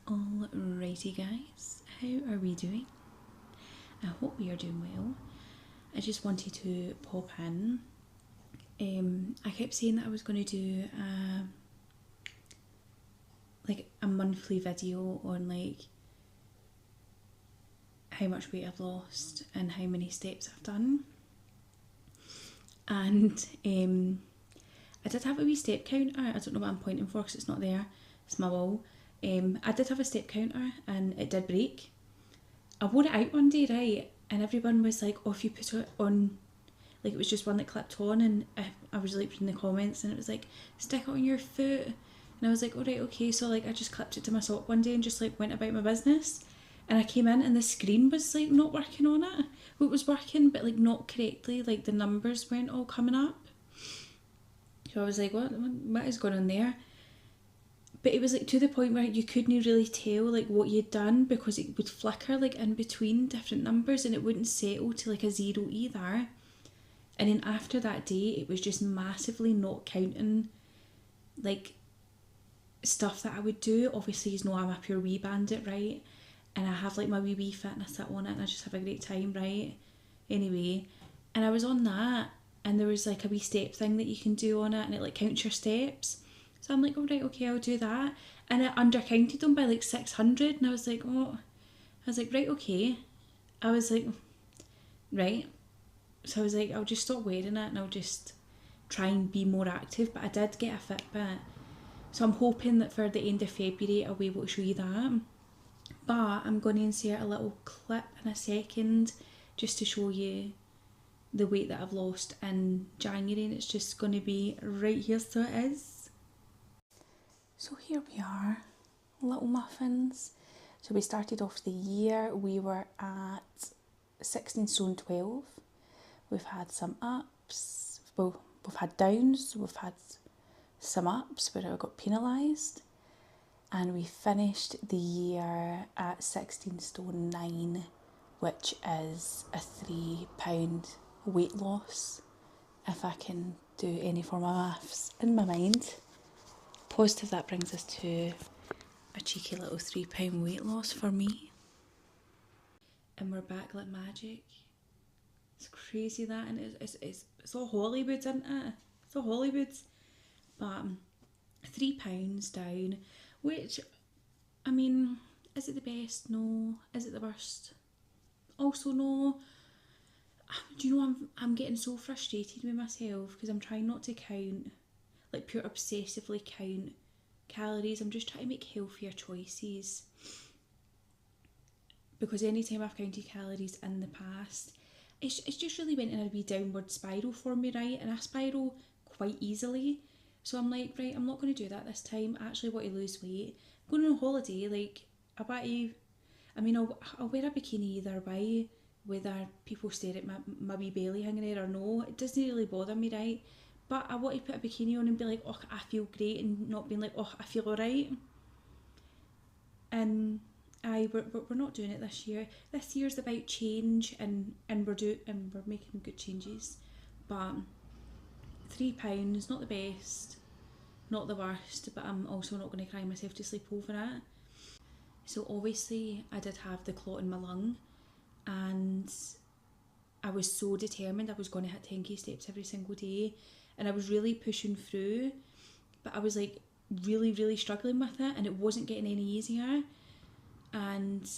Alrighty guys, how are we doing? I hope we are doing well. I just wanted to pop in. I kept saying that I was going to do a monthly video on like how much weight I've lost and how many steps I've done. And I did have a wee step counter. I don't know what I'm pointing for because it's not there. It's my wall. I did have a step counter and it did break. I wore it out one day, right, and everyone was like, oh, if you put it on, like it was just one that clipped on, and I was like reading the comments and it was like, stick it on your foot, and I was like, alright, okay, so like I just clipped it to my sock one day and just like went about my business, and I came in and the screen was like not working on it. Well, it was working but like not correctly, like the numbers weren't all coming up. So I was like, what is going on there? But it was like to the point where you couldn't really tell like what you'd done because it would flicker like in between different numbers and it wouldn't settle to like a 0 either. And then after that day it was just massively not counting like stuff that I would do. Obviously, you know, I'm a pure wee bandit, right? And I have like my wee fitness app on it and I just have a great time, right? Anyway, and I was on that and there was like a wee step thing that you can do on it and it like counts your steps. So I'm like, all right, okay, I'll do that. And it undercounted them by like 600 and I was like, oh, I was like, right, okay. I was like, right. So I was like, I'll just stop wearing it and I'll just try and be more active. But I did get a Fitbit. So I'm hoping that for the end of February I'll be able to show you that. But I'm going to insert a little clip in a second just to show you the weight that I've lost in January, and it's just going to be right here, so it is. So here we are, little muffins. So we started off the year, we were at 16 stone 12. We've had some ups, well, we've had downs, we've had some ups where I got penalised. And we finished the year at 16 stone 9, which is a £3 weight loss, if I can do any form of maths in my mind. Positive, that brings us to a cheeky little £3 weight loss for me. And we're back like magic. It's crazy that, and it's all Hollywood, isn't it? It's all Hollywood. But £3 down, which, I mean, is it the best? No. Is it the worst? Also no. Do you know, I'm getting so frustrated with myself because I'm trying not to count, like pure obsessively count calories. I'm just trying to make healthier choices, because anytime I've counted calories in the past, it's just really went in a wee downward spiral for me, right? And I spiral quite easily. So I'm like, right, I'm not going to do that this time. I actually want to lose weight. I'm going on a holiday, like, I want to, I mean, I'll wear a bikini either way, whether people stare at my wee belly hanging there or no. It doesn't really bother me, right? But I want to put a bikini on and be like, oh, I feel great, and not being like, oh, I feel alright. And we're not doing it this year. This year's about change, and we're making good changes. But £3, not the best, not the worst, but I'm also not going to cry myself to sleep over it. So obviously I did have the clot in my lung, and I was so determined I was going to hit 10k steps every single day, and I was really pushing through, but I was like really struggling with it, and it wasn't getting any easier. And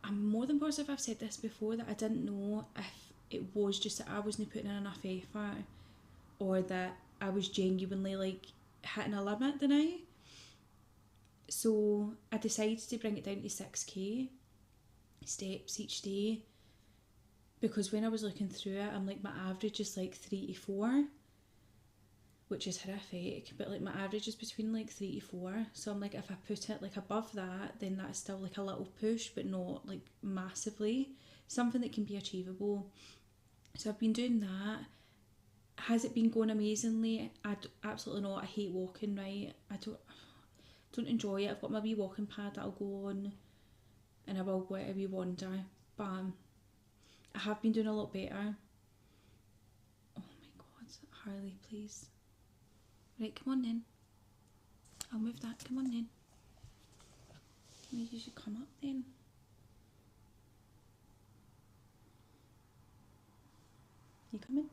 I'm more than positive I've said this before, that I didn't know if it was just that I wasn't putting in enough effort, or that I was genuinely like hitting a limit the night. So I decided to bring it down to 6k steps each day, because when I was looking through it, I'm like, my average is like 3 to 4, which is horrific, but like my average is between like 3 to 4. So I'm like, if I put it like above that, then that's still like a little push, but not like massively. Something that can be achievable. So I've been doing that. Has it been going amazingly? Absolutely not. I hate walking, right? I don't enjoy it. I've got my wee walking pad that I'll go on, and I will go out a wee wander. But I have been doing a lot better. Oh my god, Harley, please. Right, come on then. I'll move that. Come on then. maybe you should come up then. You coming?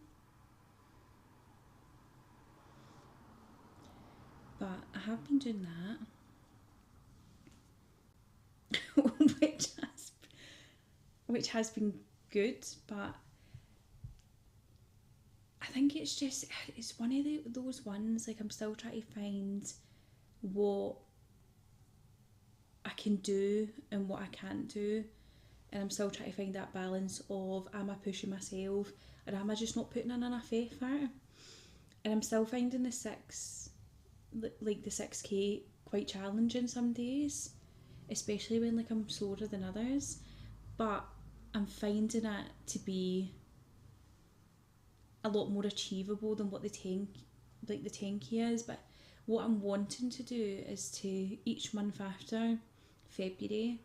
But I have been doing that, which has been good, but I think it's one of those ones, like I'm still trying to find what I can do and what I can't do, and I'm still trying to find that balance of, am I pushing myself or am I just not putting in enough effort? And I'm still finding the 6k quite challenging some days, especially when like I'm slower than others, but I'm finding it to be a lot more achievable than what the 10k is. But what I'm wanting to do is to, each month after February,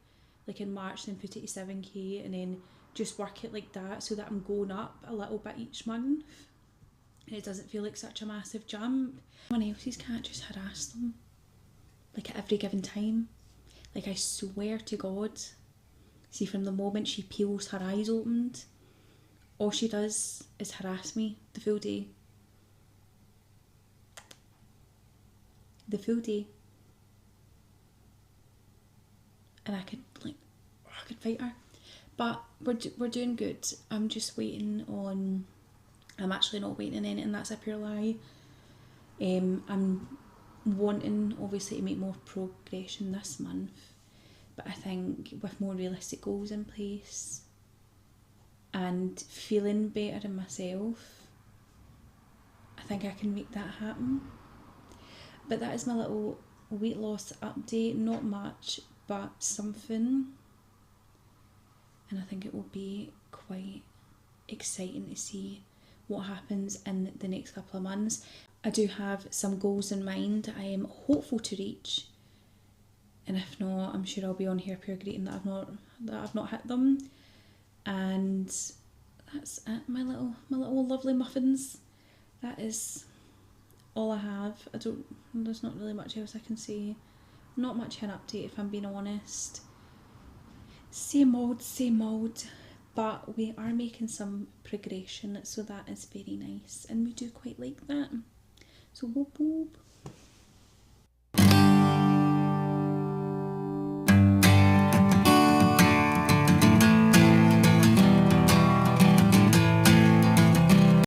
like in March, then put it to 7k and then just work it like that, so that I'm going up a little bit each month and it doesn't feel like such a massive jump. Someone else's can't just harass them like at every given time. Like I swear to God, see, from the moment she peels her eyes opened, all she does is harass me the full day. The full day. And I could fight her. But we're doing good. I'm just waiting on, I'm actually not waiting on anything, that's a pure lie. I'm wanting obviously to make more progression this month, but I think with more realistic goals in place and feeling better in myself, I think I can make that happen. But that is my little weight loss update. Not much, but something. And I think it will be quite exciting to see what happens in the next couple of months. I do have some goals in mind I am hopeful to reach, and if not, I'm sure I'll be on here pure greeting that I've not hit them. And that's it, my little lovely muffins. That is all I have. There's not really much else I can say. Not much of an update, if I'm being honest. Same old, but we are making some progression, so that is very nice, and we do quite like that. So whoop whoop.